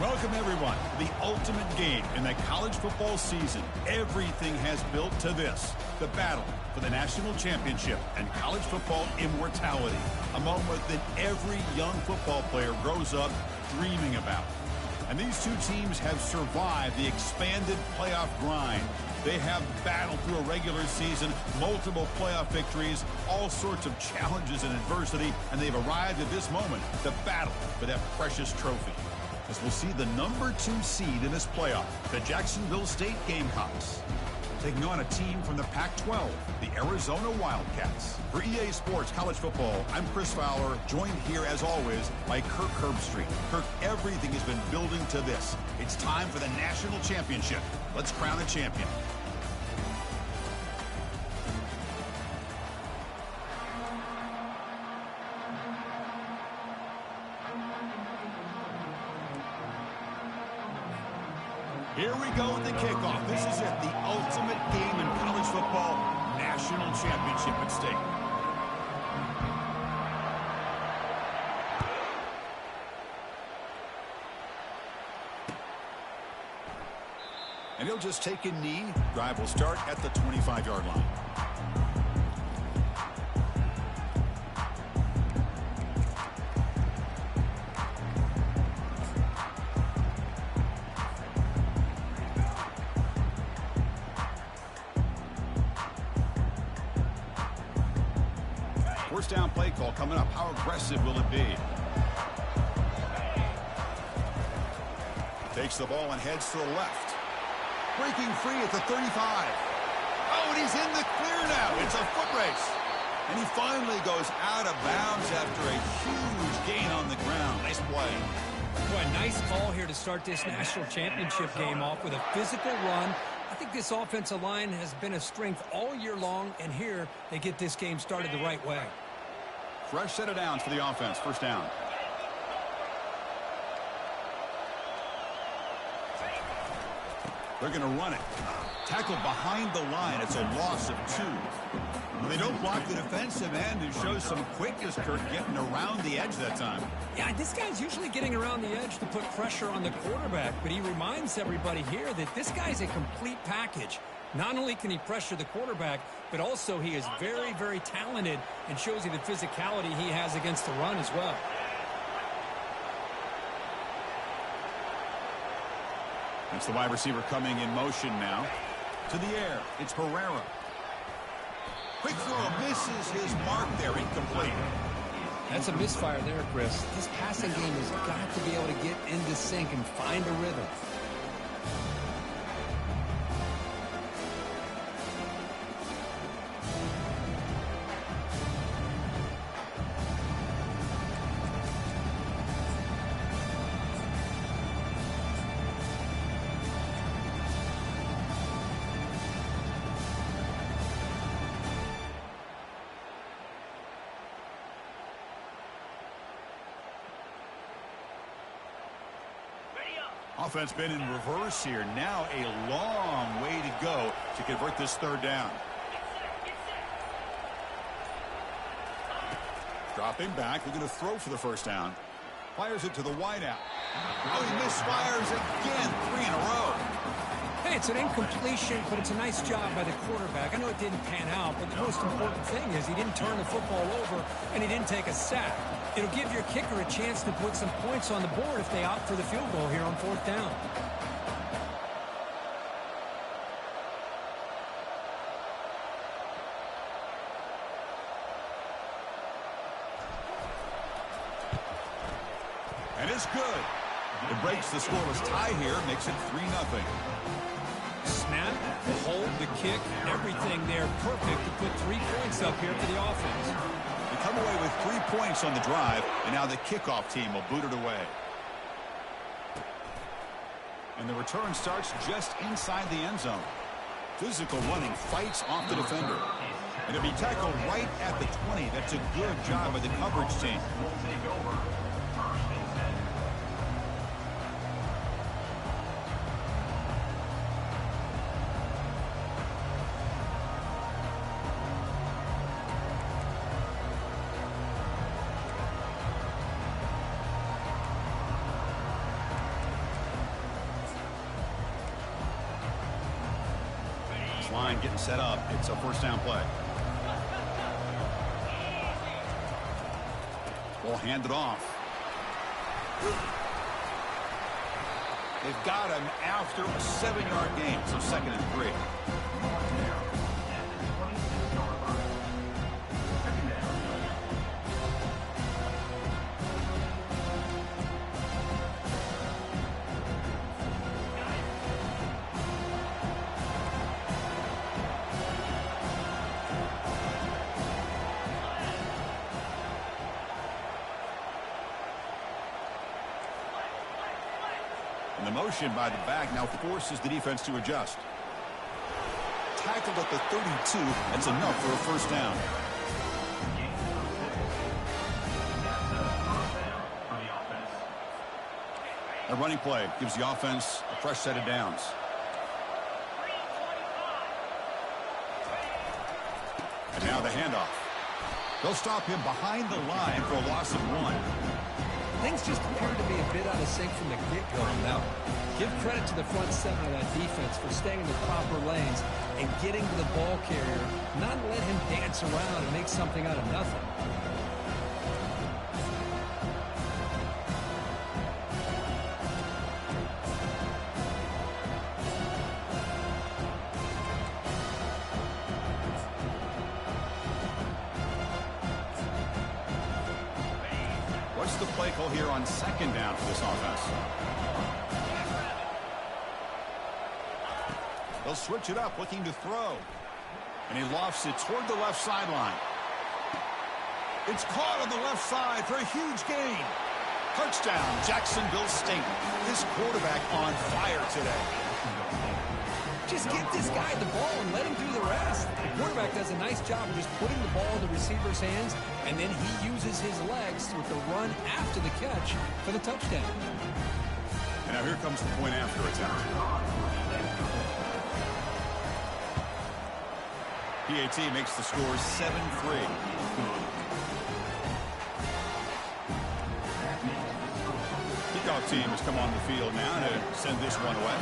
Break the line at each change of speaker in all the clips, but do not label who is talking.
Welcome, everyone, to the ultimate game in the college football season. Everything has built to this, the battle for the national championship and college football immortality, a moment that every young football player grows up dreaming about. And these two teams have survived the expanded playoff grind. They have battled through a regular season, multiple playoff victories, all sorts of challenges and adversity, and they've arrived at this moment, the battle for that precious trophy. As we'll see the number 2 seed in this playoff, the Jacksonville State Gamecocks, taking on a team from the Pac-12, the Arizona Wildcats. For EA Sports College Football, I'm Chris Fowler, joined here as always by Kirk Herbstreit. Kirk, everything has been building to this. It's time for the national championship. Let's crown a champion. Here we go with the kickoff. This is it, the ultimate game in college football, national championship at stake. And he'll just take a knee. Drive will start at the 25-yard line. First down play call coming up. How aggressive will it be? Takes the ball and heads to the left. Breaking free at the 35. Oh, and he's in the clear now. It's a foot race. And he finally goes out of bounds after a huge gain on the ground. Nice play.
Boy, nice call here to start this national championship game off with a physical run. I think this offensive line has been a strength all year long, and here they get this game started the right way.
Fresh set of downs for the offense. First down. They're going to run it. Tackled behind the line. It's a loss of 2. When they don't block the defensive end, it shows some quickness, Kirk, getting around the edge that time.
Yeah, this guy's usually getting around the edge to put pressure on the quarterback, but he reminds everybody here that this guy's a complete package. Not only can he pressure the quarterback, but also he is very, very talented and shows you the physicality he has against the run as well.
That's the wide receiver coming in motion now. To the air, it's Herrera. Quick throw, misses his mark there, incomplete.
That's a misfire there, Chris. This passing game has got to be able to get into sync and find a rhythm.
Offense been in reverse here. Now a long way to go to convert this third down. Dropping back. They're going to throw for the first down. Fires it to the wideout. Oh, he misfires again. 3 in a row.
Hey, it's an incompletion, but it's a nice job by the quarterback. I know it didn't pan out, but the most important thing is he didn't turn the football over and he didn't take a sack. It'll give your kicker a chance to put some points on the board if they opt for the field goal here on 4th down.
And it's good. It breaks the scoreless tie here, makes it 3-0.
Snap, the hold, the kick, everything there perfect to put 3 points up here for the offense.
They come away with 3 points on the drive, and now the kickoff team will boot it away. And the return starts just inside the end zone. Physical running, fights off the defender. And it'll be tackled right at the 20. That's a good job by the coverage team. line getting set up. It's a first down play. Ball handed off. They've got him after a 7-yard gain, so 2nd and 3. And the motion by the back now forces the defense to adjust. Tackled at the 32. That's enough for a first down. A running play gives the offense a fresh set of downs. And now the handoff. They'll stop him behind the line for a loss of 1.
Things just appear to be a bit out of sync from the get-go now. Give credit to the front 7 of that defense for staying in the proper lanes and getting to the ball carrier, not let him dance around and make something out of nothing.
What's the play call here on 2nd down for this offense? They'll switch it up, looking to throw. And he lofts it toward the left sideline. It's caught on the left side for a huge gain. Touchdown, Jacksonville State. This quarterback on fire today.
Just get this guy the ball and let him do the rest. The quarterback does a nice job of just putting the ball in the receiver's hands, and then he uses his legs with the run after the catch for the touchdown.
And now here comes the point after attempt. PAT makes the score 7-3. Kickoff team has come on the field now to send this one away.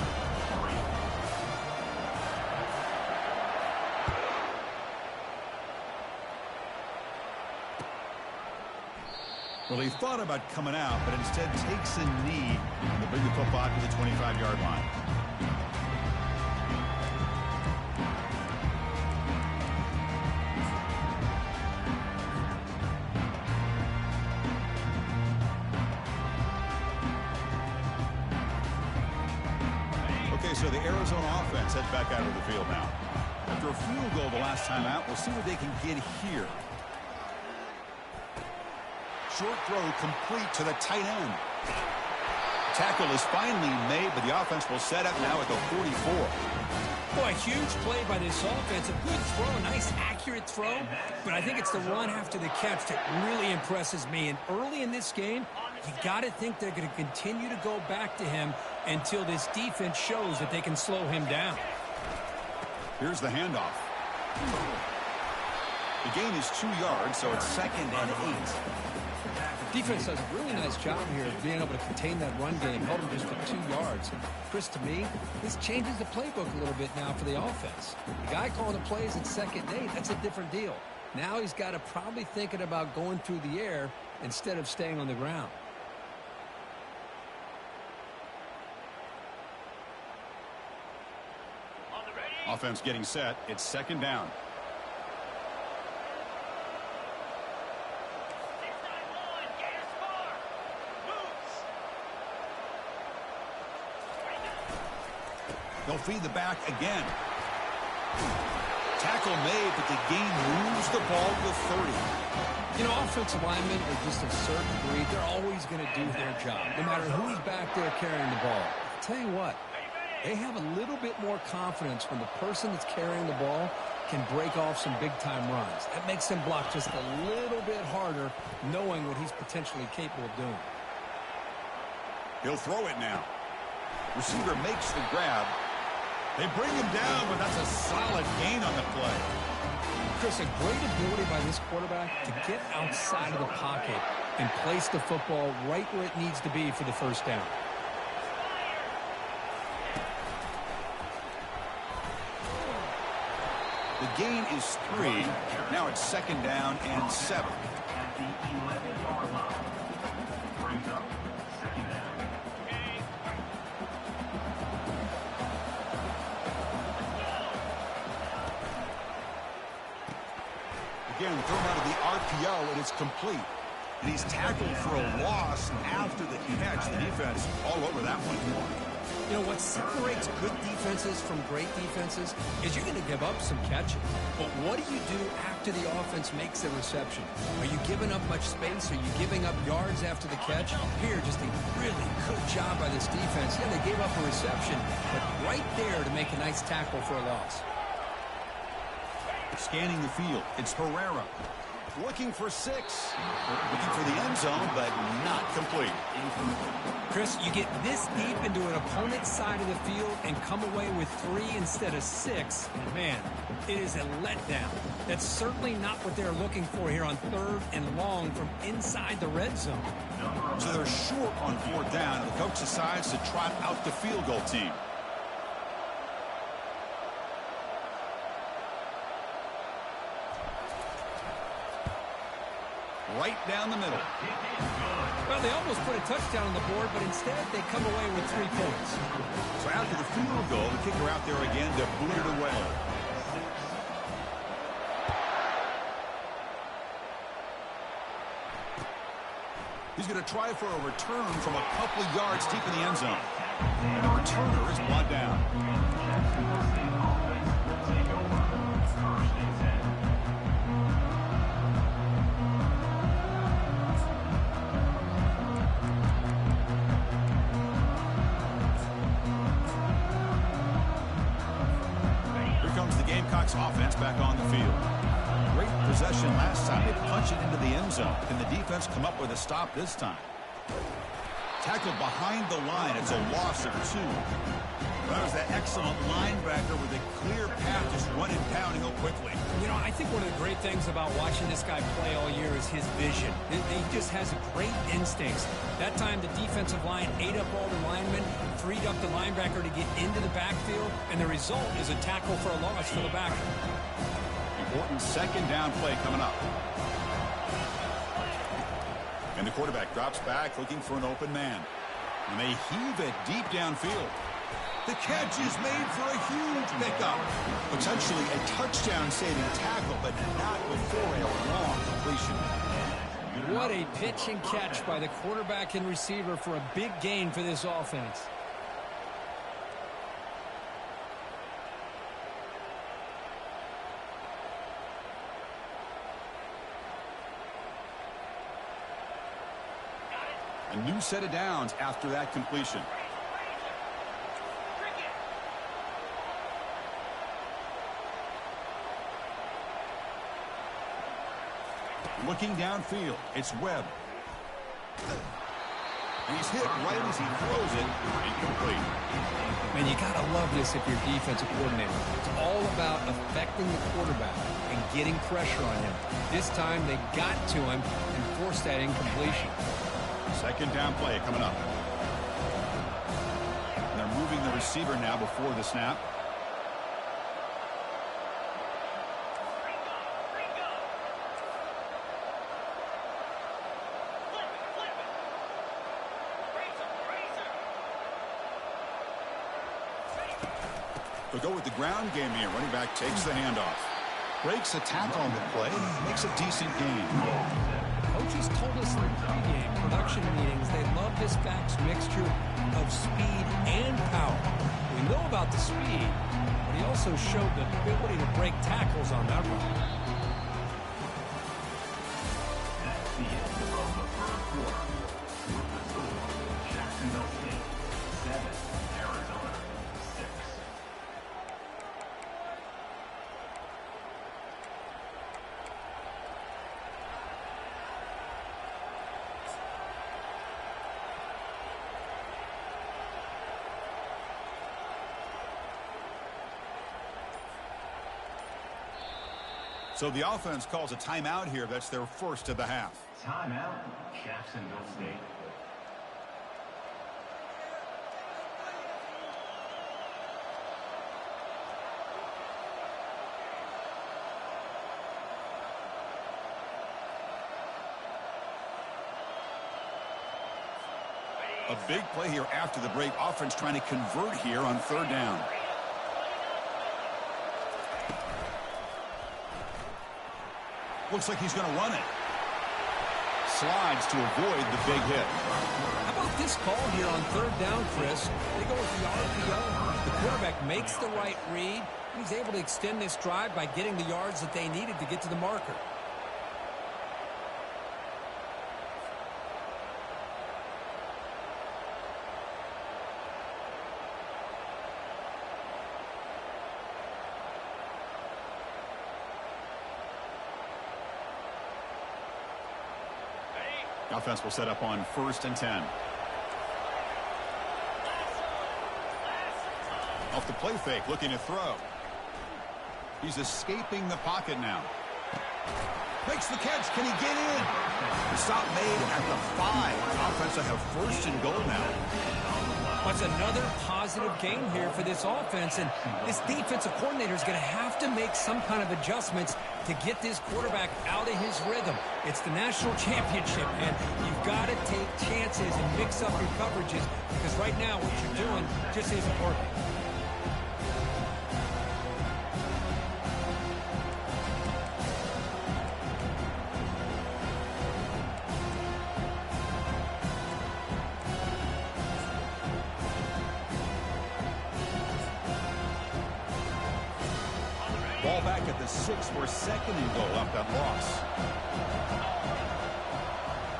Well, he thought about coming out, but instead takes a knee to bring the football to the 25-yard line. Okay, so the Arizona offense heads back out of the field now. After a field goal the last time out, we'll see what they can get here. Short throw complete to the tight end. Tackle is finally made, but the offense will set up now at the 44.
Boy, huge play by this offense. A good throw, a nice accurate throw. But I think it's the run after the catch that really impresses me. And early in this game, you got to think they're going to continue to go back to him until this defense shows that they can slow him down.
Here's the handoff. The gain is 2 yards, so it's 2nd and 8.
Defense does a really nice job here of being able to contain that run game, held him just for 2 yards. And Chris, to me, this changes the playbook a little bit now for the offense. The guy calling the plays at 2nd and 8, that's a different deal. Now he's got to probably thinking about going through the air instead of staying on the ground.
Offense getting set. It's 2nd down. They'll feed the back again. Tackle made, but the gain moves the ball to 30.
You know, offensive linemen are just a certain breed. They're always going to do their job, no matter who's back there carrying the ball. I'll tell you what, they have a little bit more confidence when the person that's carrying the ball can break off some big-time runs. That makes them block just a little bit harder, knowing what he's potentially capable of doing.
He'll throw it now. Receiver makes the grab. They bring him down, but that's a solid gain on the play.
Chris, a great ability by this quarterback to get outside of the pocket and place the football right where it needs to be for the first down.
The gain is 3. Now it's 2nd down and 7. Again, thrown out of the RPO, and it's complete. And he's tackled for a loss after the catch. The defense all over that one.
You know, what separates good defenses from great defenses is you're going to give up some catches. But what do you do after the offense makes a reception? Are you giving up much space? Are you giving up yards after the catch? Here, just a really good job by this defense. Yeah, they gave up a reception, but right there to make a nice tackle for a loss.
Scanning the field, it's Herrera. Looking for 6. Looking for the end zone, but not complete.
Chris, you get this deep into an opponent's side of the field and come away with 3 instead of 6. And man, it is a letdown. That's certainly not what they're looking for here on 3rd and long from inside the red zone.
So they're short on 4th down, and the coach decides to trot out the field goal team. Right down the middle.
Well, they almost put a touchdown on the board, but instead they come away with 3 points.
So after the field goal, the kicker out there again to boot it away. He's going to try for a return from a couple of yards deep in the end zone. And the returner is brought down. Offense back on the field. Great possession last time. They punch it into the end zone. Can the defense come up with a stop this time? Tackled behind the line. It's a loss of 2. That was that excellent linebacker with a clear path just running downhill quickly.
You know, I think one of the great things about watching this guy play all year is his vision. He just has great instincts. That time the defensive line ate up all the linemen, freed up the linebacker to get into the backfield, and the result is a tackle for a loss for the backer.
Important 2nd down play coming up. And the quarterback drops back looking for an open man. And they heave it deep downfield. The catch is made for a huge pickup. Potentially a touchdown-saving tackle, but not before a long completion.
What a pitch and catch by the quarterback and receiver for a big gain for this offense.
A new set of downs after that completion. Looking downfield, it's Webb. And he's hit right as he throws it. Incomplete.
Man, you got to love this if you're defensive coordinator. It's all about affecting the quarterback and getting pressure on him. This time they got to him and forced that incompletion.
2nd down play coming up. And they're moving the receiver now before the snap. They'll go with the ground game here. Running back takes the handoff. Breaks a tackle on the play. Makes a decent gain.
Coaches told us in the pregame production meetings they love this back's mixture of speed and power. We know about the speed, but he also showed the ability to break tackles on that run.
That's the end of the 1st quarter. With the score, Jacksonville State 7, Arizona 6.
So the offense calls a timeout here. That's their first of the half.
Timeout, Jacksonville State.
A big play here after the break. Offense trying to convert here on third down. Looks like he's going to run it. Slides to avoid the big hit.
How about this call here on third down, Chris? They go with the RPO. The quarterback makes the right read. He's able to extend this drive by getting the yards that they needed to get to the marker.
Offense will set up on 1st and 10. Off the play fake, looking to throw. He's escaping the pocket now. Makes the catch. Can he get in? The stop made at the 5. Offense will have 1st and goal now.
What's another positive game here for this offense, and this defensive coordinator is going to have to make some kind of adjustments to get this quarterback out of his rhythm. It's the national championship, and you've got to take chances and mix up your coverages, because right now what you're doing just isn't working.
Ball back at the 6 for 2nd and goal off that loss.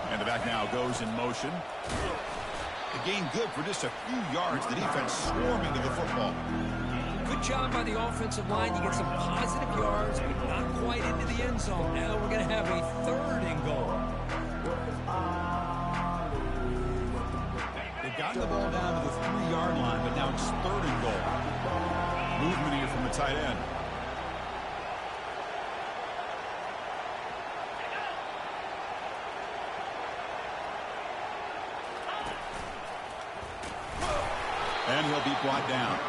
And the back now goes in motion. The gain good for just a few yards. The defense swarming to the football.
Good job by the offensive line. You get some positive yards, but not quite into the end zone. Now we're going to have a 3rd and goal.
They've gotten the ball down to the 3-yard line, but now it's 3rd and goal. Movement here from the tight end. And he'll be brought down.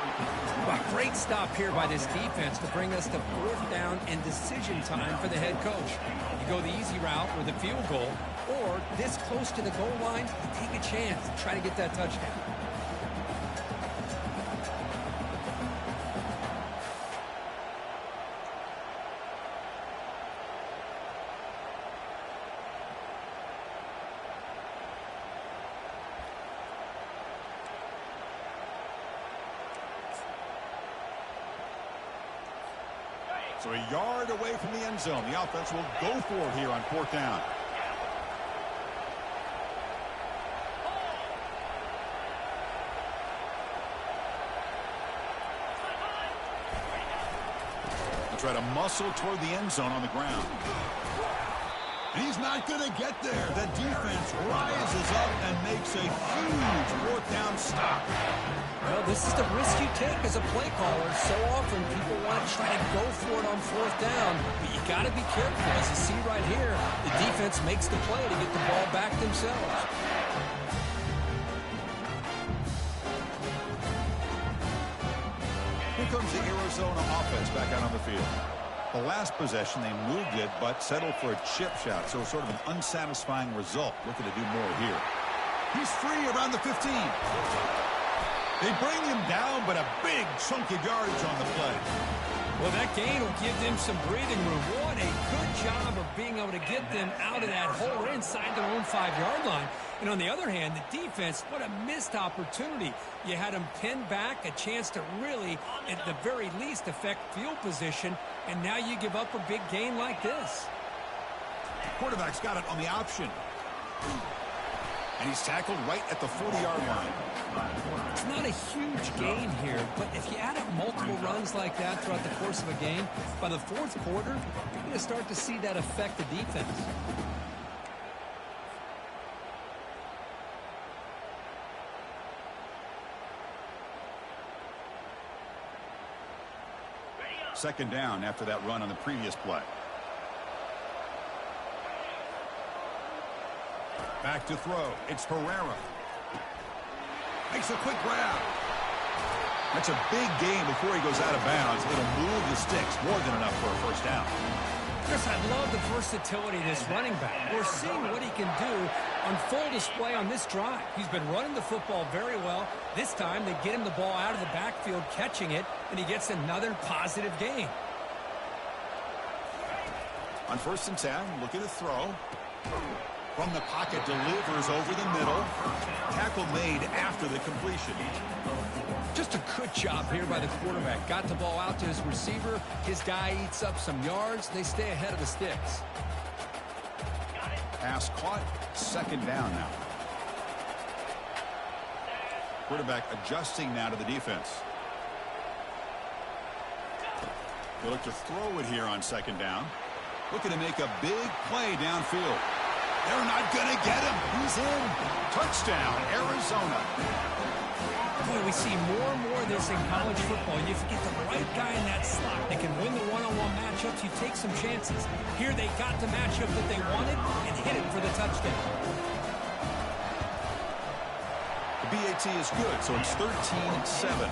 A great stop here by this defense to bring us to 4th down and decision time for the head coach. You go the easy route with a field goal, or this close to the goal line, you take a chance to try to get that touchdown.
So a yard away from the end zone. The offense will go for it here on 4th down. They'll try to muscle toward the end zone on the ground. And he's not going to get there. The defense rises up and makes a huge 4th down stop.
Well, this is the risk you take as a play caller. So often people want to try to go for it on 4th down, but you got to be careful. As you see right here, the defense makes the play to get the ball back themselves.
Here comes the Arizona offense back out on the field. The last possession, they moved it, but settled for a chip shot, so sort of an unsatisfying result. Looking to do more here. He's free around the 15. They bring him down, but a big chunk of yardage on the play.
Well, that gain will give them some breathing room. What a good job of being able to get them out of that hole inside their own 5-yard line. And on the other hand, the defense, what a missed opportunity. You had them pinned back, a chance to really, at the very least, affect field position, and now you give up a big gain like this.
Quarterback's got it on the option. And he's tackled right at the 40-yard line.
It's not a huge gain here, but if you add up multiple runs like that throughout the course of a game, by the 4th quarter, you're going to start to see that affect the defense.
Second down after that run on the previous play. Back to throw. It's Herrera. Makes a quick grab. That's a big gain before he goes out of bounds. It'll move the sticks. More than enough for a 1st down.
Chris, I love the versatility of this running back. We're seeing what he can do on full display on this drive. He's been running the football very well. This time they get him the ball out of the backfield, catching it, and he gets another positive gain.
On 1st and 10, look at the throw. From the pocket, delivers over the middle. Tackle made after the completion.
Just a good job here by the quarterback. Got the ball out to his receiver. His guy eats up some yards. They stay ahead of the sticks.
Pass caught. 2nd down now. Quarterback adjusting now to the defense. They look to throw it here on 2nd down. Looking to make a big play downfield. They're not going to get him. He's in. Touchdown, Arizona.
Boy, we see more and more of this in college football. You get the right guy in that slot. They can win the one-on-one matchups. You take some chances. Here they got the matchup that they wanted and hit it for the touchdown.
The BAT is good, so it's 13-7.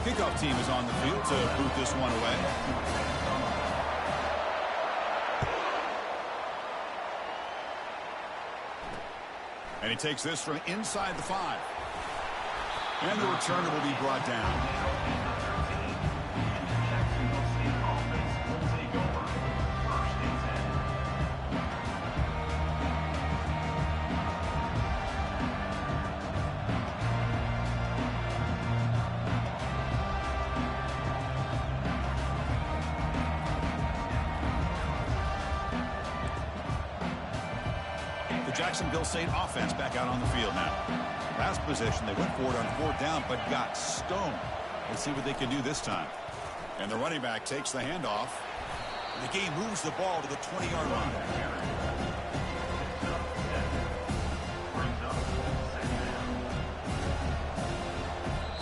Kickoff team is on the field to boot this one away. And he takes this from inside the 5. And the returner will be brought down.
Jacksonville St offense will take over 1st and 10.
The Jacksonville St offense back out on the field now. Last possession, they went for it on 4th down, but got stoned. Let's see what they can do this time. And the running back takes the handoff. The game moves the ball to the 20-yard line.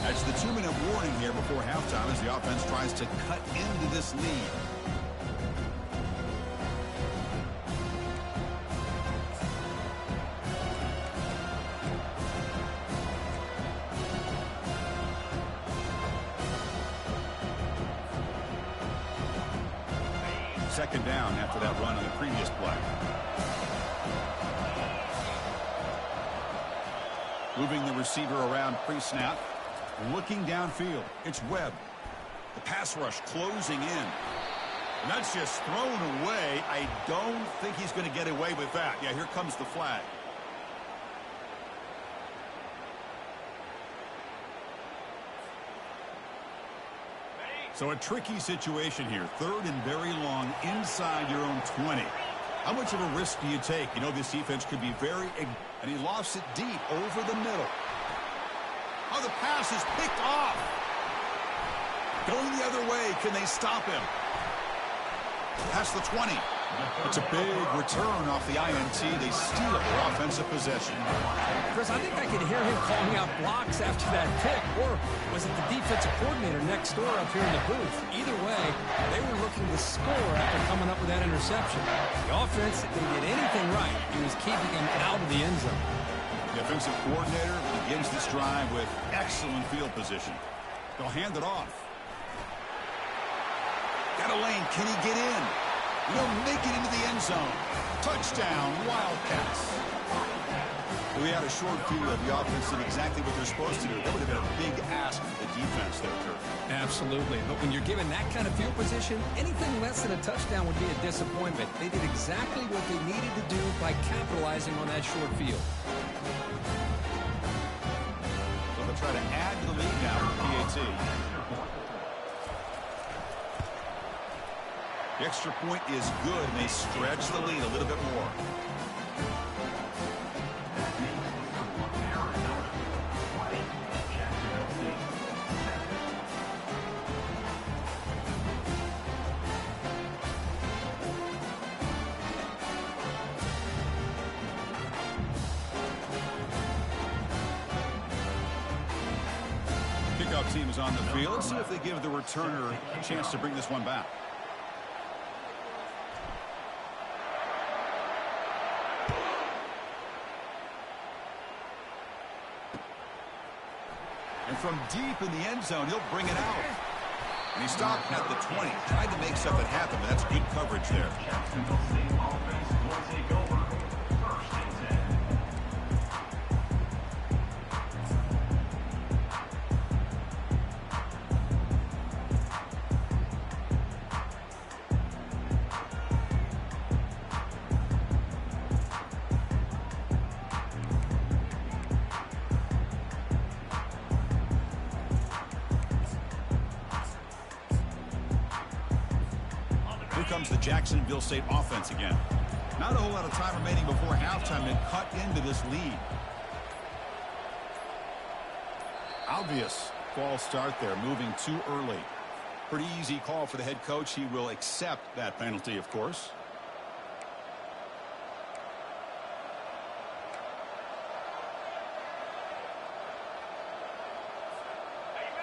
That's the 2-minute warning here before halftime as the offense tries to cut into this lead. Second down after that run on the previous play. Moving the receiver around pre-snap. Looking downfield. It's Webb. The pass rush closing in. And that's just thrown away. I don't think he's going to get away with that. Yeah, here comes the flag. So a tricky situation here. 3rd and very long inside your own 20. How much of a risk do you take? You know, this defense could be very... And he lofts it deep over the middle. Oh, the pass is picked off. Going the other way. Can they stop him? Past the 20. It's a big return off the INT. They steal their offensive possession.
Chris, I think I could hear him calling out blocks after that pick. Or was it the defensive coordinator next door up here in the booth? Either way, they were looking to score after coming up with that interception. The offense didn't get anything right. He was keeping him out of the end zone.
The offensive coordinator begins this drive with excellent field position. They'll hand it off. Got a lane. Can he get in? He'll make it into the end zone. Touchdown, Wildcats. We had a short view of the offense did exactly what they're supposed to do. That would have been a big ask for the defense there, Kurt.
Absolutely. But when you're given that kind of field position, anything less than a touchdown would be a disappointment. They did exactly what they needed to do by capitalizing on that short field.
So they'll try to add to the lead now with PAT. The extra point is good, and they stretch the lead a little bit more. Kickoff team is on the field. Let's see if they give the returner a chance to bring this one back. And from deep in the end zone, he'll bring it out. And he stopped at the 20. Tried to make something happen, but that's good coverage there.
Jacksonville St offense will take over. First and 10.
Here comes the Jacksonville State offense again. Not a whole lot of time remaining before halftime to cut into this lead. Obvious false start there, moving too early. Pretty easy call for the head coach. He will accept that penalty, of course.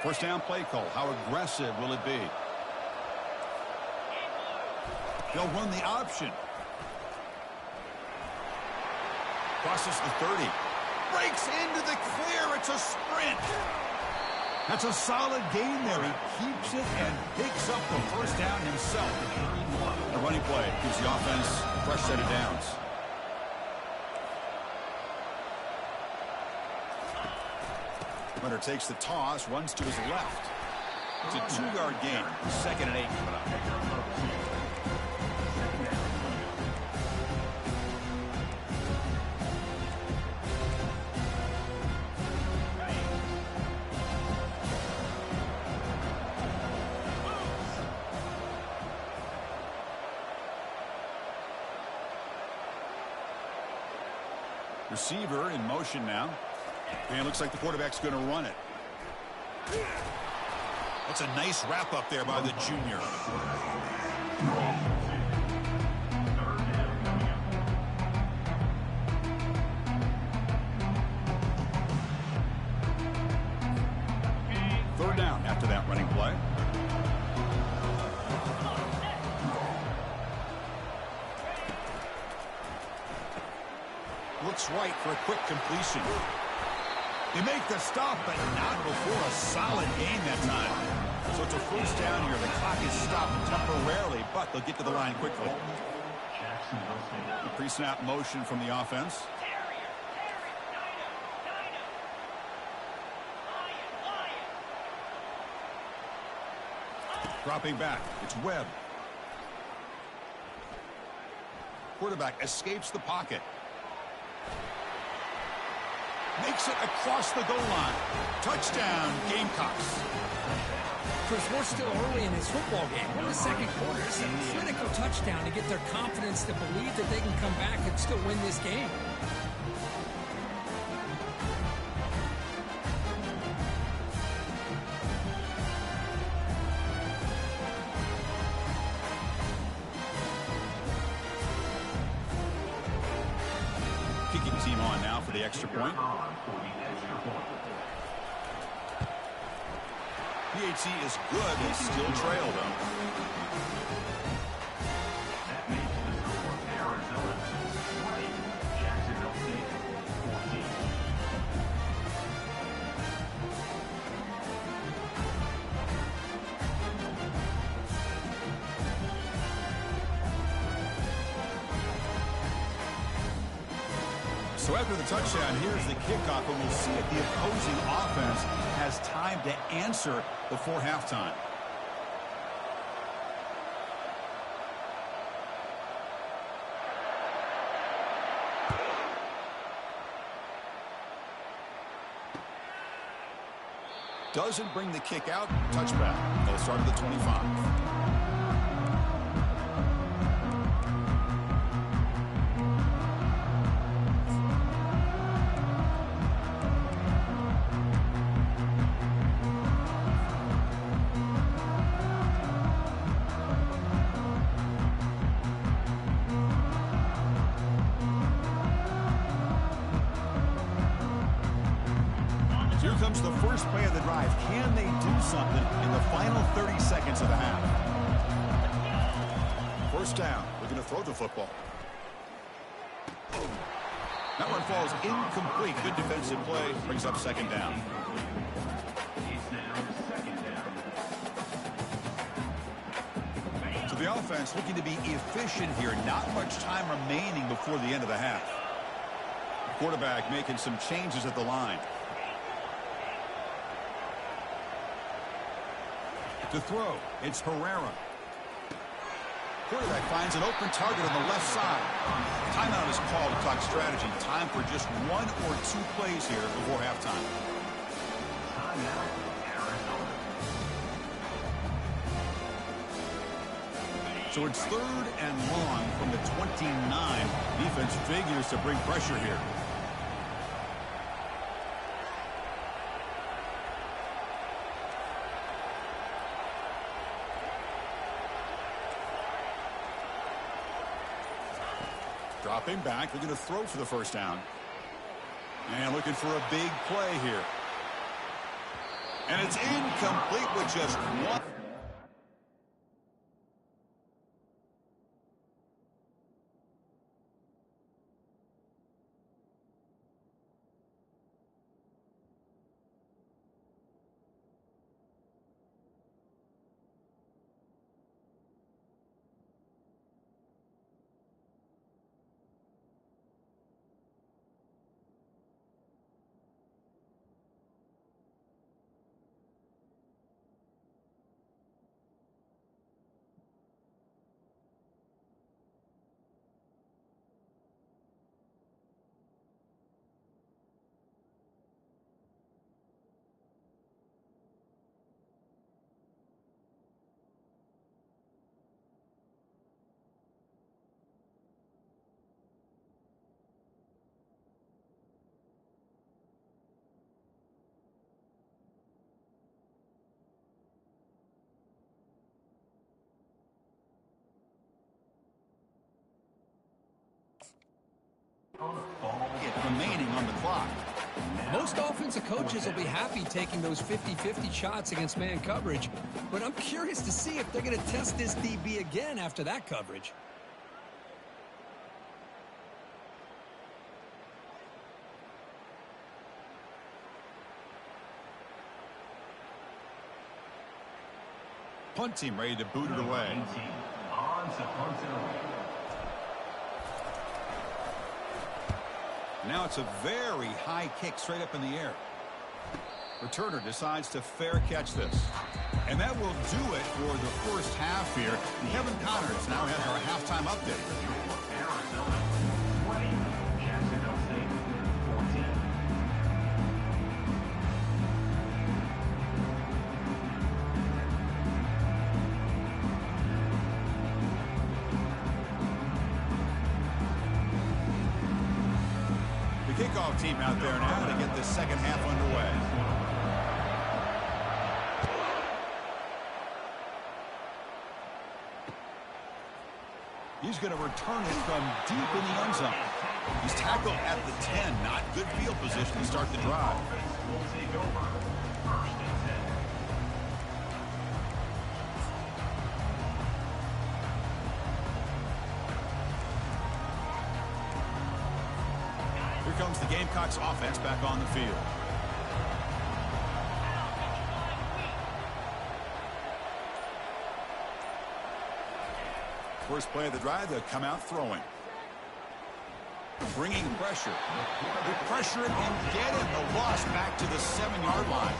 First down play call. How aggressive will it be? They'll run the option. Crosses the 30. Breaks into the clear. It's a sprint. That's a solid gain there. He keeps it and picks up the first down himself. The running play gives the offense a fresh set of downs. Runner takes the toss, runs to his left. It's a 2-yard gain. 2nd and 8 coming up. Receiver in motion now. And looks like the quarterback's going to run it. That's a nice wrap up there by the junior. Third down after that running play. Looks right for a quick completion. They make the stop, but not before a solid gain that time. So it's a first down here. The clock is stopped temporarily, but they'll get to the line quickly. Pre-snap motion from the offense. Dropping back. It's Webb. Quarterback escapes the pocket. Makes it across the goal line. Touchdown, Gamecocks.
Chris, we're still early in this football game. We're in the second quarter. It's a critical touchdown to get their confidence to believe that they can come back and still win this game.
Kicking team on now for the extra point. PHC is good. They still trail, though.
That makes the score Arizona 20, Jacksonville State 14.
So after the touchdown, here's the kickoff, and we'll see if the opposing offense has time to answer before halftime. Doesn't bring the kick out. Touchback. They'll start at the 25. Here comes the first play of the drive. Can they do something in the final 30 seconds of the half? First down. We're going to throw the football. That one falls incomplete. Good defensive play. Brings up second down. So the offense looking to be efficient here. Not much time remaining before the end of the half. The quarterback making some changes at the line. To throw, it's Herrera. Quarterback finds an open target on the left side. Timeout is called to talk strategy. Time for just 1 or 2 plays here before halftime.
Timeout, Arizona.
So it's 3rd and long from the 29. Defense figures to bring pressure here. Dropping back, looking to throw for the first down. And looking for a big play here. And it's incomplete with just one. Remaining on the clock.
Most offensive coaches will be happy taking those 50-50 shots against man coverage, but I'm curious to see if they're going to test this DB again after that coverage.
Punt team ready to boot it away.
On to punt it away.
Now it's a very high kick straight up in the air. Returner decides to fair catch this. And that will do it for the first half here. Kevin Connors now has our halftime update.
Arizona 20, Jacksonville St 14.
Kickoff team out there now to get this second half underway. He's going to return it from deep in the end zone. He's tackled at the 10. Not good field position to start the drive.
Will take over. 1st and 10.
Here comes the Gamecocks offense back on the field. First play of the drive, they'll come out throwing. Bringing pressure. They pressure it and get it. The loss back to the 7-yard line.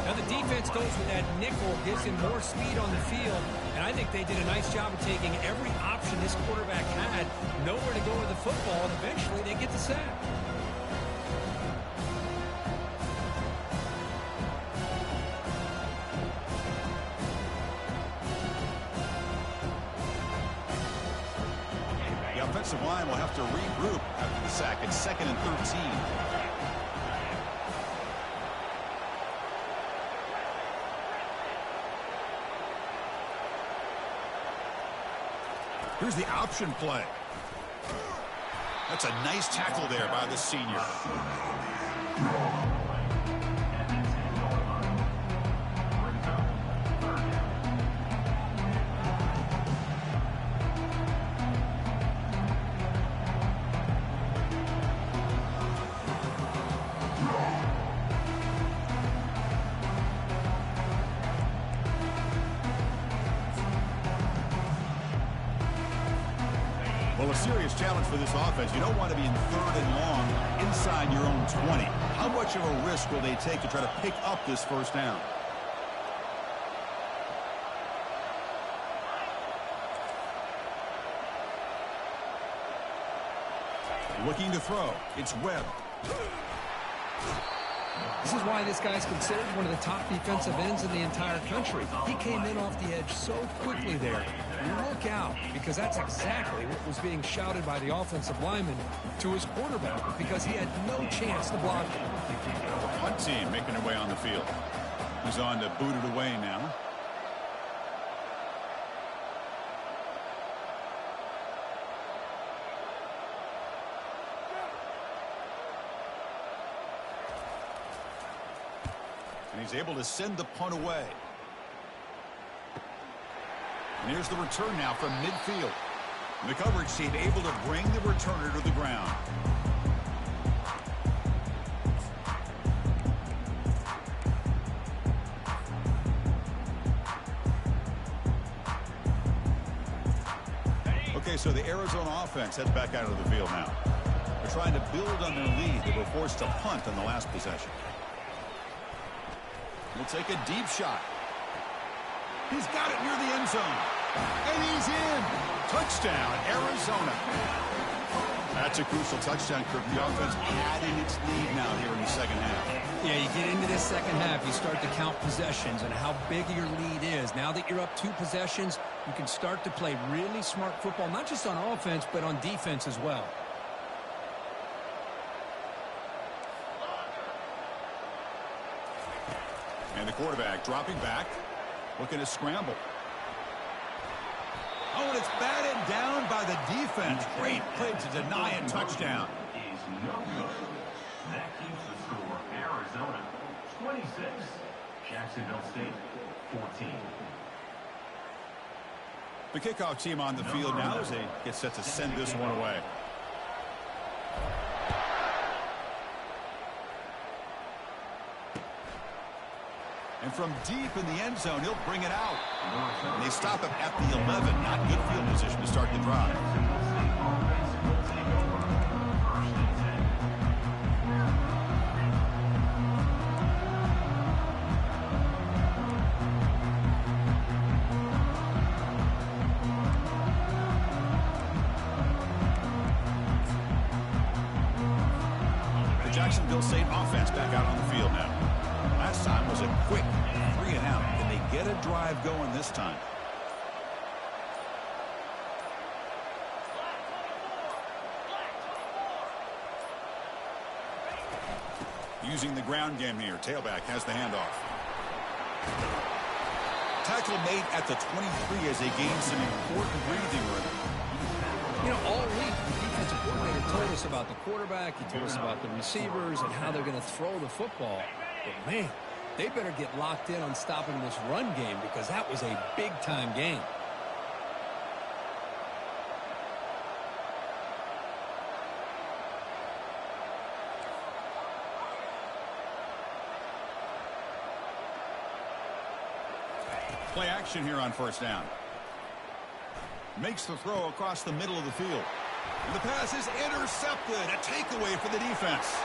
Now the defense goes with that nickel, gives him more speed on the field, and I think they did a nice job of taking every option this quarterback had, nowhere to go with the football, and eventually they get the sack.
The offensive line will have to regroup after the sack. It's 2nd and 13. Here's the option play. That's a nice tackle there by the senior. serious challenge for this offense. You don't want to be in 3rd and long inside your own 20. How much of a risk will they take to try to pick up this first down? Looking to throw. It's Webb.
This is why this guy's considered one of the top defensive ends in the entire country. He came in off the edge so quickly there. Look out, because that's exactly what was being shouted by the offensive lineman to his quarterback, because he had no chance to block it.
The punt team making their way on the field. He's on to boot it away now. And he's able to send the punt away. And here's the return now from midfield. The coverage team able to bring the returner to the ground. Okay, so the Arizona offense heads back out of the field now. They're trying to build on their lead. They were forced to punt on the last possession. We'll take a deep shot. He's got it near the end zone. And he's in. Touchdown, Arizona. That's a crucial touchdown, Kirk. The offense adding its lead now here in the second half.
Yeah, you get into this second half, you start to count possessions and how big your lead is. Now that you're up 2 possessions, you can start to play really smart football, not just on offense, but on defense as well.
And the quarterback dropping back, looking to scramble. Oh, and it's batted down by the defense. Great play to deny a touchdown.
Is no good. That keeps the score Arizona 26, Jacksonville State 14.
The kickoff team on the field now as they get set to send this one away. And from deep in the end zone, he'll bring it out. And they stop him at the 11. Not good field position to start the drive. The Jacksonville St offense back out on the field now. Last time was a quick 3 and out. Can they get a drive going this time? Using the ground game here. Tailback has the handoff. Tackle made at the 23 as they gain some important breathing room.
You know, all week, the defensive coordinator told us about the quarterback. He told us about the receivers and how they're going to throw the football. But, man, they better get locked in on stopping this run game because that was a big-time game.
Play action here on first down. Makes the throw across the middle of the field. And the pass is intercepted. A takeaway for the defense.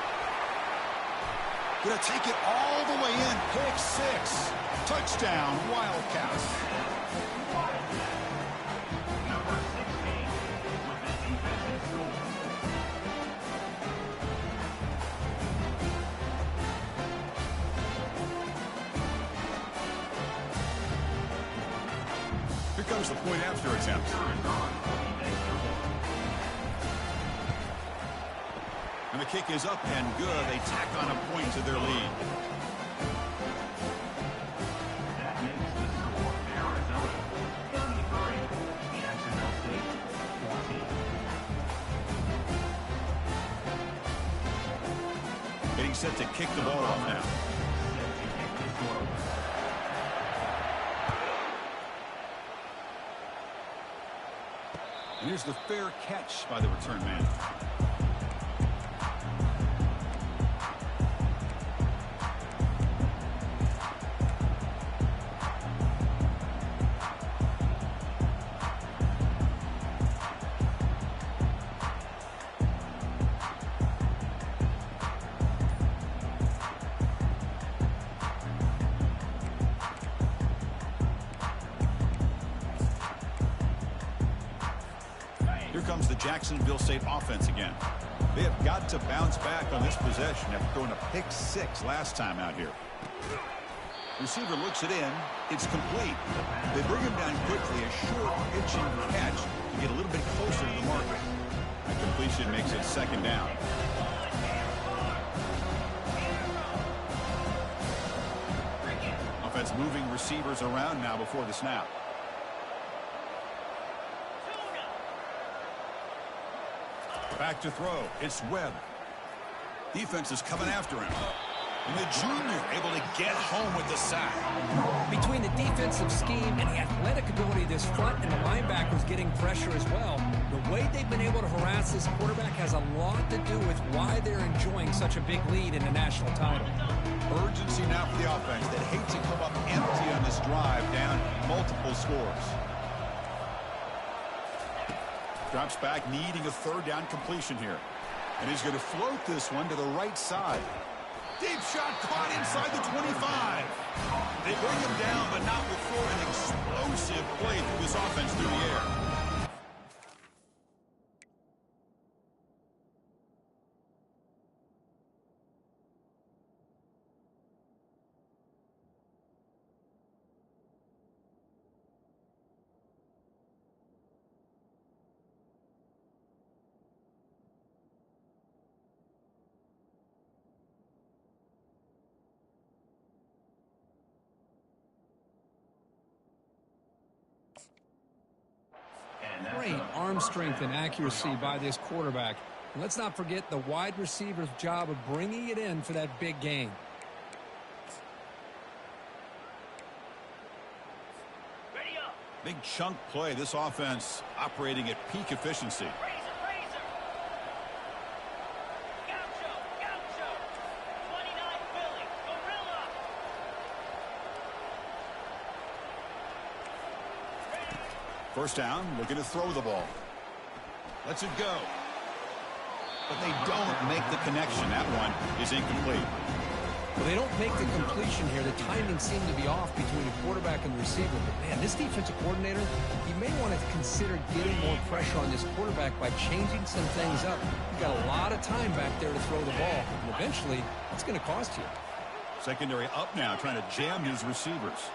Going to take it all the way in. Pick 6. Touchdown, Wildcats.
Number 16 with the defensive score.
Here comes the point after attempt. And the kick is up and good. They tack on a point to their lead.
That makes the score Arizona 33, Jacksonville State 14.
Getting set to kick the ball off now. And here's the fair catch by the return man. comes the Jacksonville St offense again. They have got to bounce back on this possession after throwing a pick 6 last time out here. Receiver looks it in. It's complete. They bring him down quickly. A short pitch and catch to get a little bit closer to the marker. That completion makes it 2nd down. Offense moving receivers around now before the snap. Back to throw. It's Webb. Defense is coming after him. And the junior able to get home with the sack.
Between the defensive scheme and the athletic ability of this front and the linebackers getting pressure as well, the way they've been able to harass this quarterback has a lot to do with why they're enjoying such a big lead in the national title.
Urgency now for the offense that hate to come up empty on this drive, down multiple scores. Drops back, needing a 3rd down completion here. And he's going to float this one to the right side. Deep shot caught inside the 25. They bring him down, but not before an explosive play through this offense through the air.
Great arm strength and accuracy by this quarterback. And let's not forget the wide receiver's job of bringing it in for that big gain.
Big chunk play. This offense operating at peak efficiency. First down, looking to throw the ball. Lets it go. But they don't make the connection. That one is incomplete.
Well, they don't make the completion here. The timing seemed to be off between the quarterback and the receiver. But, man, this defensive coordinator, he may want to consider getting more pressure on this quarterback by changing some things up. You've got a lot of time back there to throw the ball. And eventually, it's going to cost you.
Secondary up now, trying to jam these receivers.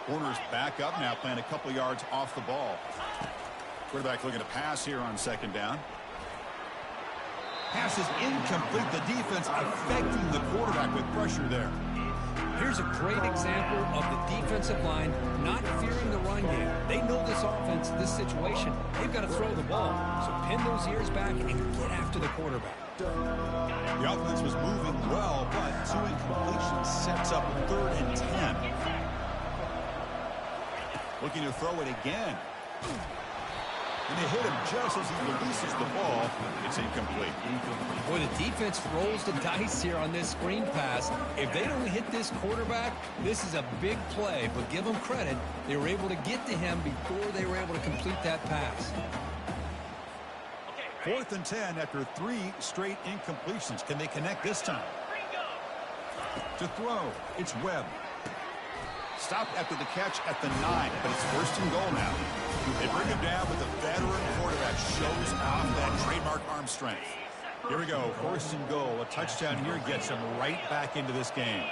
Corners back up now, playing a couple yards off the ball. Quarterback looking to pass here on 2nd down. Pass is incomplete. The defense affecting the quarterback with pressure there.
Here's a great example of the defensive line not fearing the run game. They know this offense, this situation, they've got to throw the ball. So pin those ears back and get after the quarterback.
The offense was moving well, but 2 incompletions sets up 3rd and 10. Looking to throw it again. And they hit him just as he releases the ball. It's incomplete.
Boy, the defense rolls the dice here on this screen pass. If they don't hit this quarterback, this is a big play. But give them credit. They were able to get to him before they were able to complete that pass.
4th and 10 after 3 straight incompletions. Can they connect this time? To throw, it's Webb. Stopped after the catch at the 9, but it's 1st and goal now. They bring him down, but the veteran quarterback shows off that trademark arm strength. Here we go, 1st and goal. A touchdown here gets him right back into this game.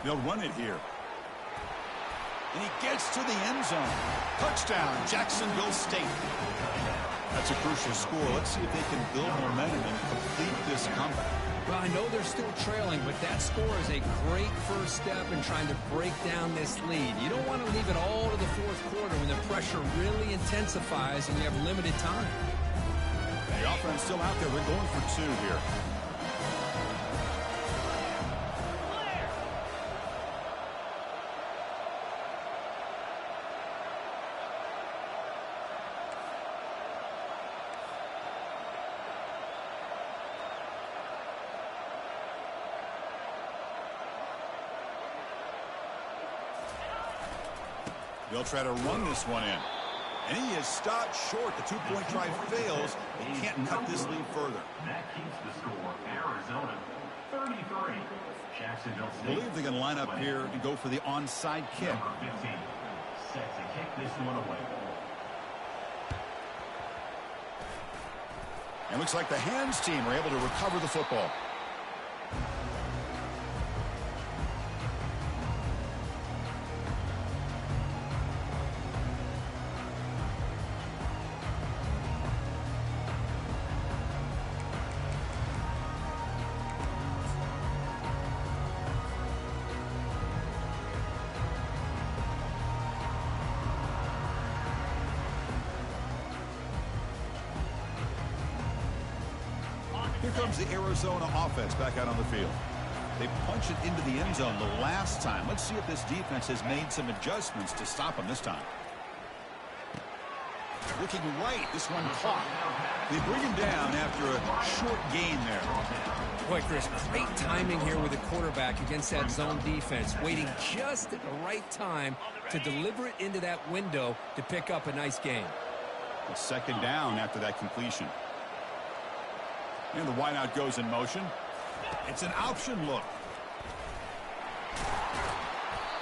They'll run it here. And he gets to the end zone. Touchdown, Jacksonville State. That's a crucial score. Let's see if they can build momentum and complete this comeback.
Well, I know they're still trailing, but that score is a great first step in trying to break down this lead. You don't want to leave it all to the 4th quarter when the pressure really intensifies and you have limited time.
The offense still out there. They're going for 2 here. They'll try to run this one in. And he is stopped short. The two-point try fails. They can't cut this lead further.
That keeps the score Arizona 33. Jacksonville St.
I believe they're going to line up here and go for the onside kick.
Number 15 set to kick this one away.
And looks like the hands team are able to recover the football. Here comes the Arizona offense back out on the field. They punched it into the end zone the last time. Let's see if this defense has made some adjustments to stop them this time. Looking right, this one caught. They bring him down after a short gain there.
Boy, Chris, great timing here with the quarterback against that zone defense, waiting just at the right time to deliver it into that window to pick up a nice gain.
A second down after that completion. And the wideout goes in motion. It's an option look.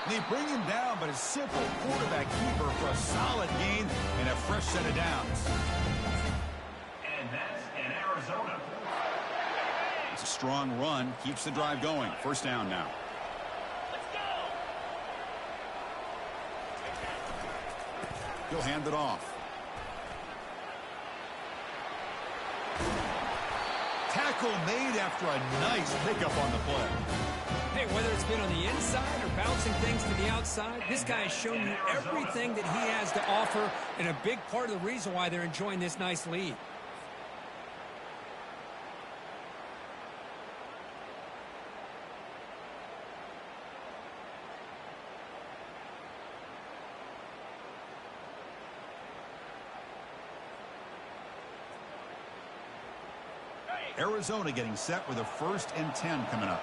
They bring him down, but a simple quarterback keeper for a solid gain and a fresh set of downs.
And that's in Arizona.
It's a strong run, keeps the drive going. First down now. He'll hand it off. Tackle made after a nice pickup on the play.
Hey, whether it's been on the inside or bouncing things to the outside, this guy has shown you everything that he has to offer, and a big part of the reason why they're enjoying this nice lead.
Arizona getting set with a 1st and 10 coming up.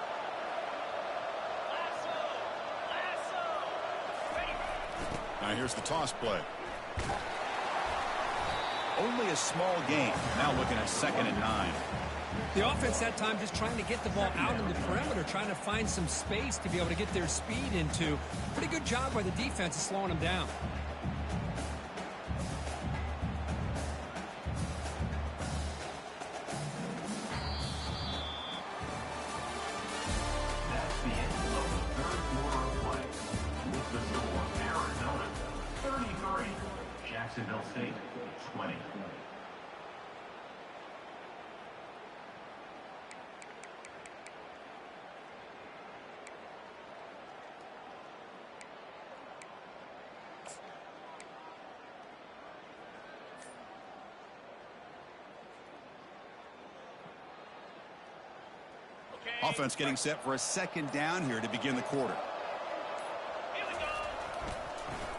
Now here's the toss play. Only a small gain. Now looking at 2nd and 9.
The offense that time just trying to get the ball out in the perimeter, trying to find some space to be able to get their speed into. Pretty good job by the defense of slowing them down.
Jacksonville State 20.
Offense getting set for a 2nd down here to begin the quarter.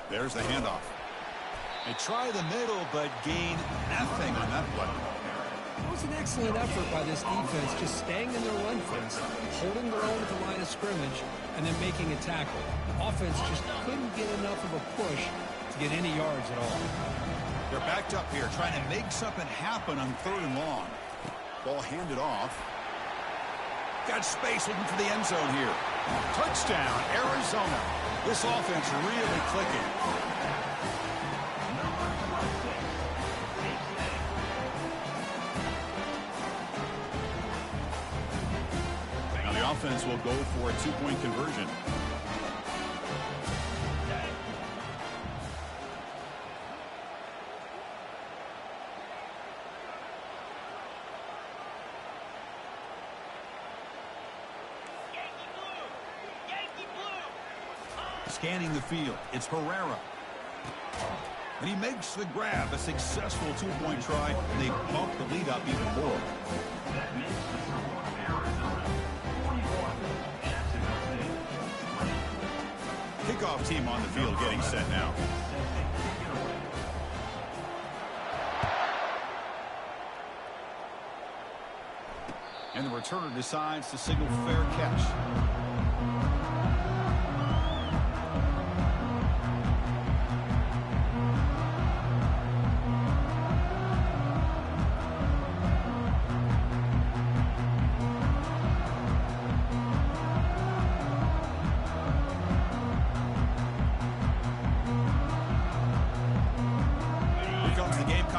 There's the handoff. They try the middle, but gain nothing on that play.
It was an excellent effort by this defense, just staying in their run fence, holding their own at the line of scrimmage, and then making a tackle. The offense just couldn't get enough of a push to get any yards at all.
They're backed up here, trying to make something happen on 3rd and long. Ball handed off. Got space looking for the end zone here. Touchdown, Arizona. This offense really clicking. Now the offense will go for a 2-point conversion. Scanning the field, it's Herrera. And he makes the grab, a successful 2-point try, and they bump the lead up even more.
That makes the score Arizona 41, Jacksonville State 20.
Kickoff team on the field getting set now. And the returner decides to signal fair catch.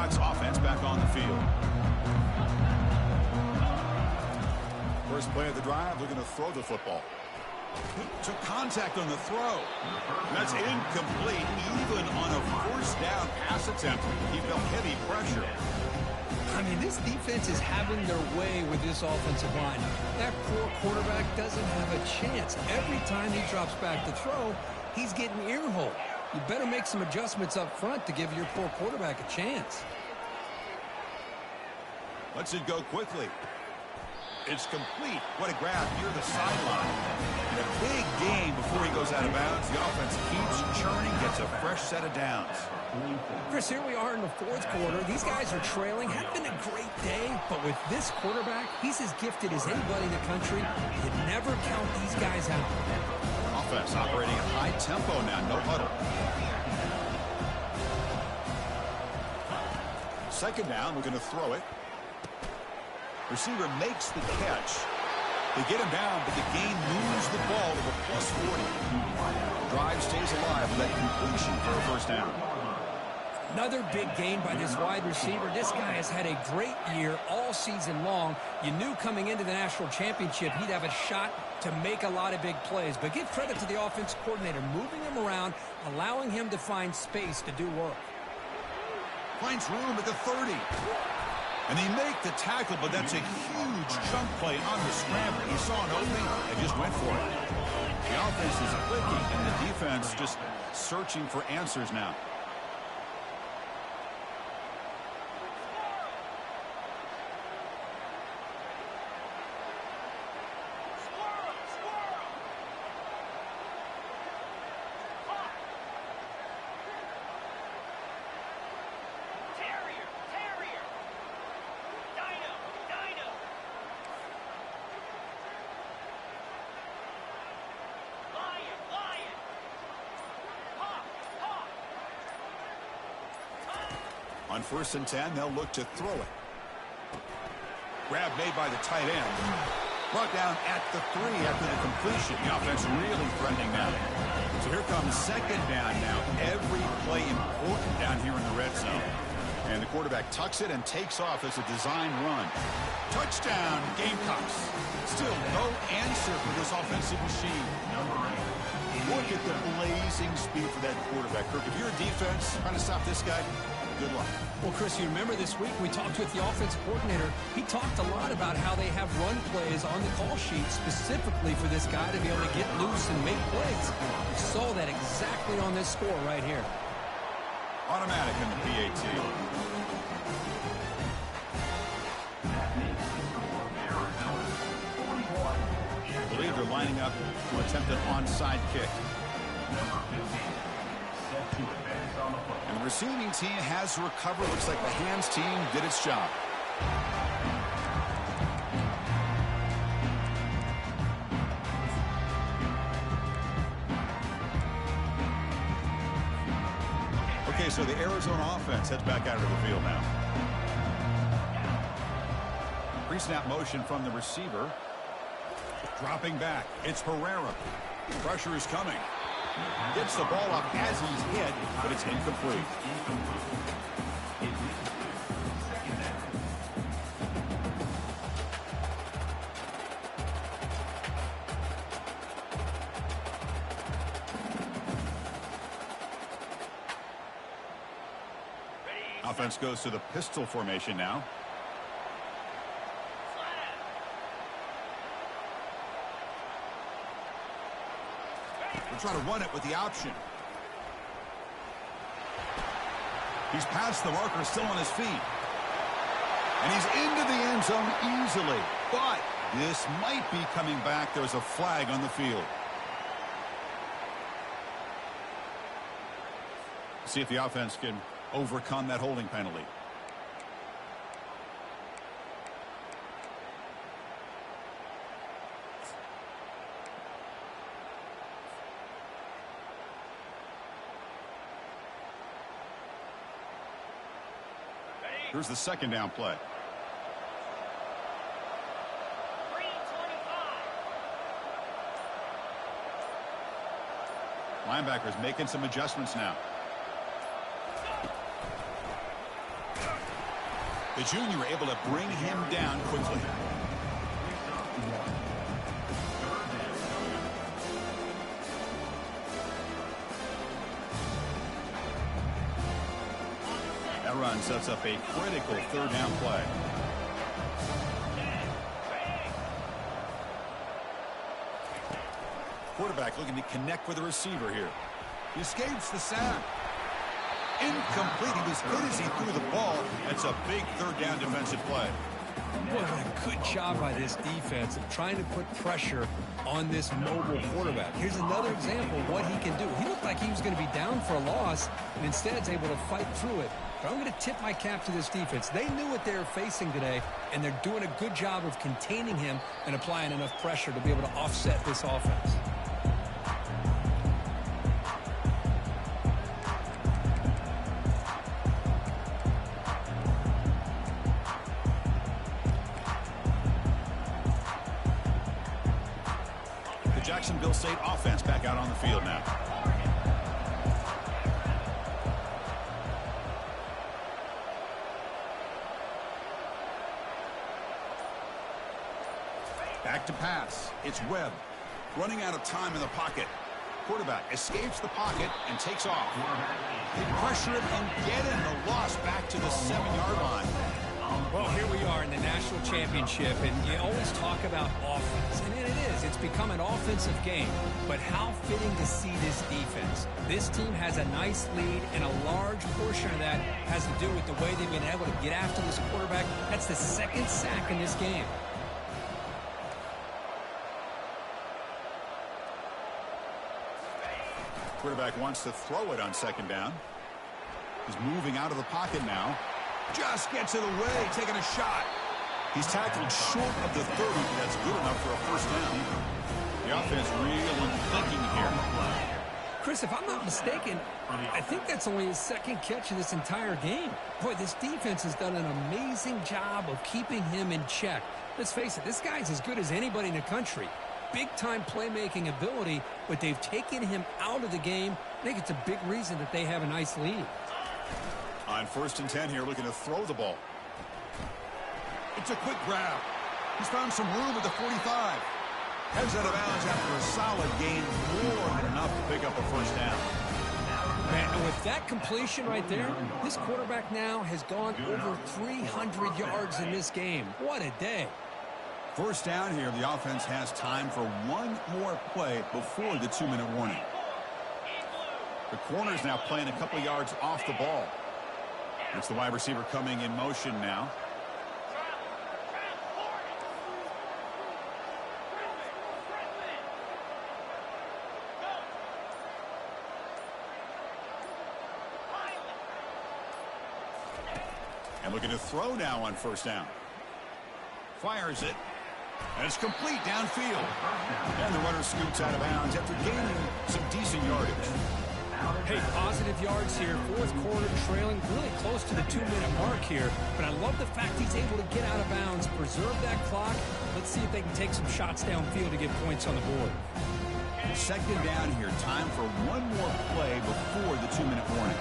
Seahawks offense back on the field. First play of the drive, they're going to throw the football. Took contact on the throw. That's incomplete, even on a first down pass attempt. He felt heavy pressure.
I mean, this defense is having their way with this offensive line. That poor quarterback doesn't have a chance. Every time he drops back to throw, he's getting earholed. You better make some adjustments up front to give your poor quarterback a chance.
Lets it go quickly. It's complete. What a grab near the sideline. And a big gain before he goes out of bounds. The offense keeps churning, gets a fresh set of downs.
Chris, here we are in the fourth quarter. These guys are trailing. Had been a great day, but with this quarterback, he's as gifted as anybody in the country. You never count these guys out.
Offense operating at high tempo now. No huddle. Second down, we're going to throw it. Receiver makes the catch. They get him down, but the gain moves the ball to the plus 40. Drive stays alive with that completion for a first down.
Another big gain by this wide receiver. This guy has had a great year all season long. You knew coming into the national championship he'd have a shot to make a lot of big plays. But give credit to the offense coordinator, moving him around, allowing him to find space to do work.
Finds room at the 30. And they make the tackle, but that's a huge chunk play on the scramble. He saw an opening and just went for it. The offense is clicking, and the defense just searching for answers now. On 1st and 10, they'll look to throw it. Grab made by the tight end. Brought down at the 3 after the completion. The offense really threatening now. So here comes second down now. Every play important down here in the red zone. And the quarterback tucks it and takes off as a design run. Touchdown, Gamecocks. Still no answer for this offensive machine. Look at the blazing speed for that quarterback. Kirk, if you're a defense trying to stop this guy, good luck.
Well, Chris, you remember this week we talked with the offensive coordinator. He talked a lot about how they have run plays on the call sheet specifically for this guy to be able to get loose and make plays. We saw that exactly on this score right here.
Automatic in the PAT. I believe they're lining up to attempt an onside kick. And the receiving team has recovered. Looks like the hands team did its job. Okay, so the Arizona offense heads back out of the field now. Pre-snap motion from the receiver. Dropping back. It's Herrera. Pressure is coming. Gets the ball up as he's hit, but it's incomplete. Offense goes to the pistol formation now. We'll try to run it with the option. He's past the marker, still on his feet. And he's into the end zone easily. But this might be coming back. There's a flag on the field. See if the offense can overcome that holding penalty. Here's the second down play. Linebackers making some adjustments now. The junior able to bring him down quickly. That run sets up a critical third down play. Quarterback looking to connect with the receiver here. He escapes the sack. Incomplete. He was good as he threw the ball. That's a big third down defensive play.
Boy, what a good job by this defense of trying to put pressure on this mobile quarterback. Here's another example of what he can do. He looked like he was going to be down for a loss, and instead is able to fight through it. But I'm going to tip my cap to this defense. They knew what they were facing today, and they're doing a good job of containing him and applying enough pressure to be able to offset this offense.
Jacksonville State offense back out on the field now. Back to pass. It's Webb. Running out of time in the pocket. Quarterback escapes the pocket and takes off. They pressure it and get him. The loss back to the 7-yard line.
Well, here we are in the national championship, and you always talk about offense, and it is. It's become an offensive game, but how fitting to see this defense. This team has a nice lead, and a large portion of that has to do with the way they've been able to get after this quarterback. That's the second sack in this game.
Quarterback wants to throw it on second down. He's moving out of the pocket now. Just gets it away, taking a shot. He's tackled short of the 30, but that's good enough for a first down. The offense really thinking here.
Chris, if I'm not mistaken, I think that's only his second catch of this entire game. Boy, this defense has done an amazing job of keeping him in check. Let's face it, this guy's as good as anybody in the country. Big-time playmaking ability, but they've taken him out of the game. I think it's a big reason that they have a nice lead.
On 1st and 10 here, looking to throw the ball. It's a quick grab. He's found some room at the 45. Heads out of bounds after a solid gain, more than enough to pick up a first down.
And with that completion right there, this quarterback now has gone over 300 yards in this game. What a day.
First down here, the offense has time for one more play before the 2-minute warning. The corner's now playing a couple yards off the ball. It's the wide receiver coming in motion now. And looking to throw now on first down. Fires it. And it's complete downfield. And the runner scoots out of bounds after gaining some decent yardage.
Hey, positive yards here. Fourth quarter trailing really close to the 2-minute mark here. But I love the fact he's able to get out of bounds, preserve that clock. Let's see if they can take some shots downfield to get points on the board.
Second down here. Time for one more play before the 2-minute warning.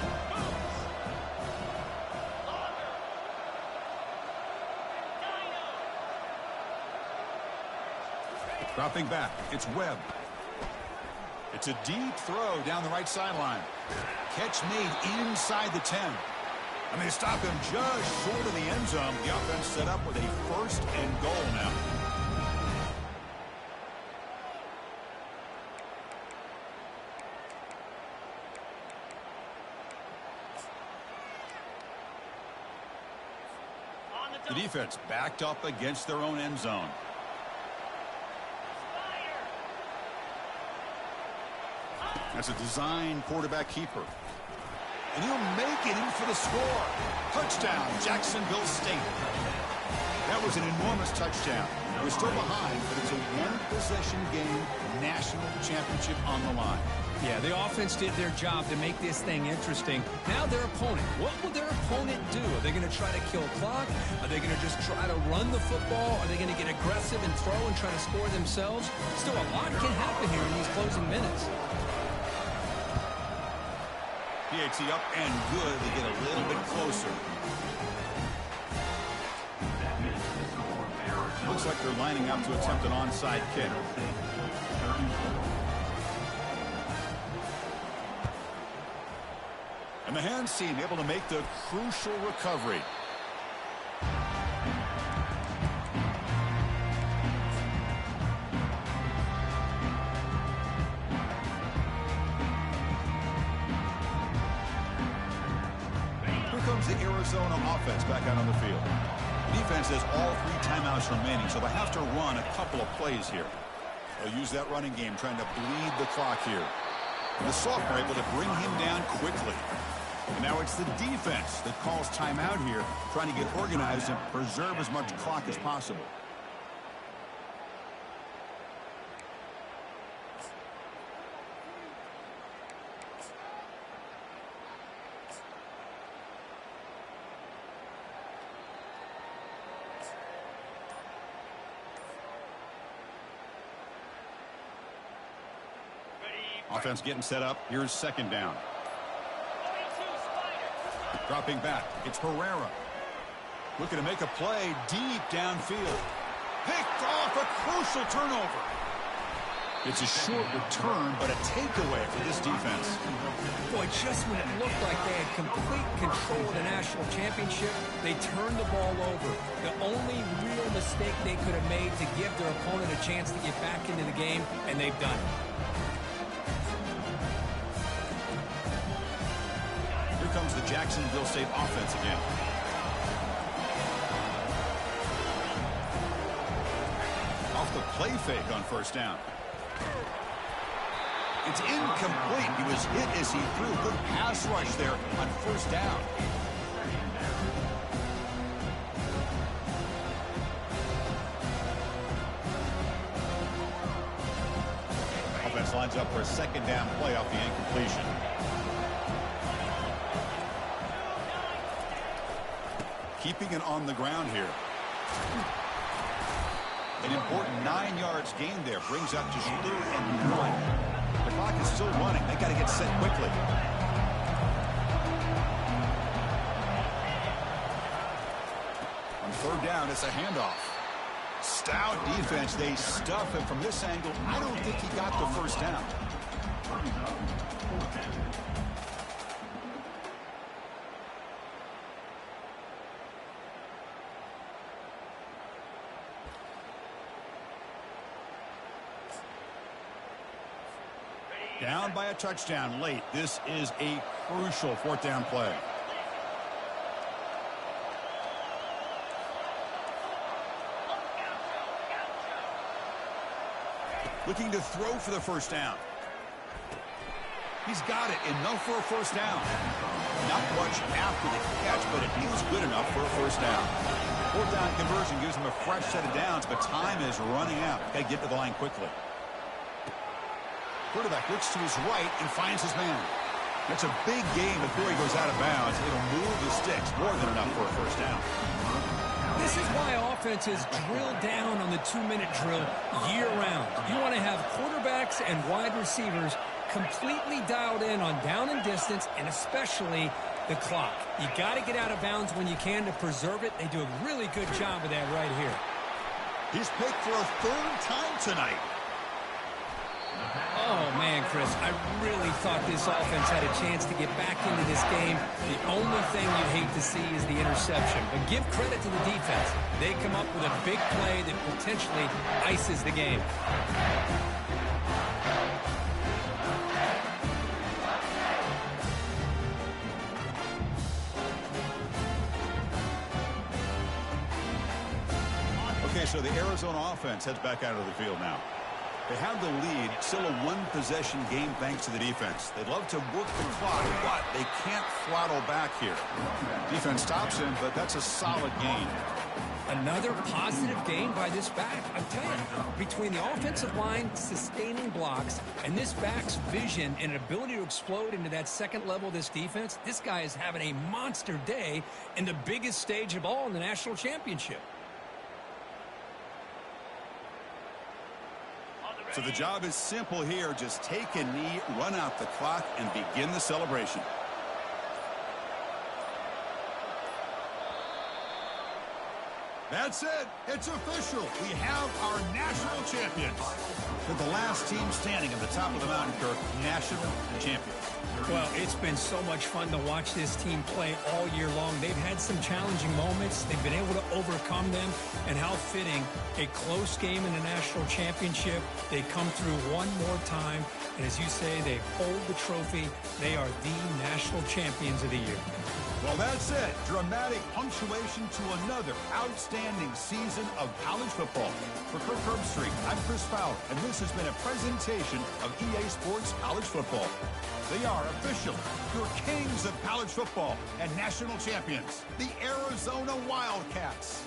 Dropping back. It's Webb. It's a deep throw down the right sideline. Catch made inside the 10. And they stop him just short of the end zone. The offense set up with a 1st and goal now. The defense backed up against their own end zone. That's a design quarterback keeper. And he'll make it in for the score. Touchdown, Jacksonville State. That was an enormous touchdown. We're still behind, but it's a one-possession game, national championship on the line.
Yeah, the offense did their job to make this thing interesting. Now their opponent. What will their opponent do? Are they going to try to kill clock? Are they going to just try to run the football? Are they going to get aggressive and throw and try to score themselves? Still, a lot can happen here in these closing minutes.
PAT up and good. They get a little bit closer. Looks like they're lining up to attempt an onside kick. And the hands team able to make the crucial recovery. The Arizona offense back out on the field. The defense has all 3 timeouts remaining, so they have to run a couple of plays here. They'll use that running game trying to bleed the clock here. And the sophomore able to bring him down quickly. And now it's the defense that calls timeout here, trying to get organized and preserve as much clock as possible. Offense getting set up. Here's second down. Dropping back. It's Herrera. Looking to make a play deep downfield. Picked off a crucial turnover. It's a short return, but a takeaway for this defense.
Boy, just when it looked like they had complete control of the national championship, they turned the ball over. The only real mistake they could have made to give their opponent a chance to get back into the game, and they've done it.
Comes the Jacksonville State offense again. Off the play fake on first down. It's incomplete. He was hit as he threw. Good pass rush there on first down. Offense lines up for a second down play off the incompletion. Keeping it on the ground here. An important 9 yards gain there. Brings up just 3 and 1. The clock is still running. They got to get set quickly. On third down, it's a handoff. Stout defense. They stuff him from this angle. I don't think he got the first down. Down by a touchdown late. This is a crucial fourth down play. Looking to throw for the first down. He's got it. Enough for a first down. Not much after the catch, but it is good enough for a first down. Fourth down conversion gives him a fresh set of downs, but time is running out. Got to get to the line quickly. Quarterback looks to his right and finds his man. That's a big gain before he goes out of bounds. It'll move the sticks more than enough for a first down.
This is why offenses drill down on the 2-minute drill year-round. You want to have quarterbacks and wide receivers completely dialed in on down and distance, and especially the clock. You got to get out of bounds when you can to preserve it. They do a really good job of that right here.
He's picked for a third time tonight.
Oh, man, Chris, I really thought this offense had a chance to get back into this game. The only thing you'd hate to see is the interception. But give credit to the defense. They come up with a big play that potentially ices the game.
Okay, so the Arizona offense heads back out of the field now. They have the lead, still a one-possession game thanks to the defense. They'd love to work the clock, but they can't throttle back here. Defense stops him, but that's a solid gain.
Another positive gain by this back. I'm telling you, between the offensive line sustaining blocks and this back's vision and ability to explode into that second level of this defense, this guy is having a monster day in the biggest stage of all in the national championship.
So the job is simple here. Just take a knee, run out the clock, and begin the celebration. That's it. It's official. We have our national champions. They're the last team standing at the top of the mountain, Kirk, national champions.
Well, it's been so much fun to watch this team play all year long. They've had some challenging moments. They've been able to overcome them. And how fitting, a close game in the national championship. They come through one more time. And as you say, they hold the trophy. They are the national champions of the year.
Well, that's it. Dramatic punctuation to another outstanding season of college football. For Kirk Herbstreit, I'm Chris Fowler, and this has been a presentation of EA Sports College Football. They are officially your kings of college football and national champions, the Arizona Wildcats.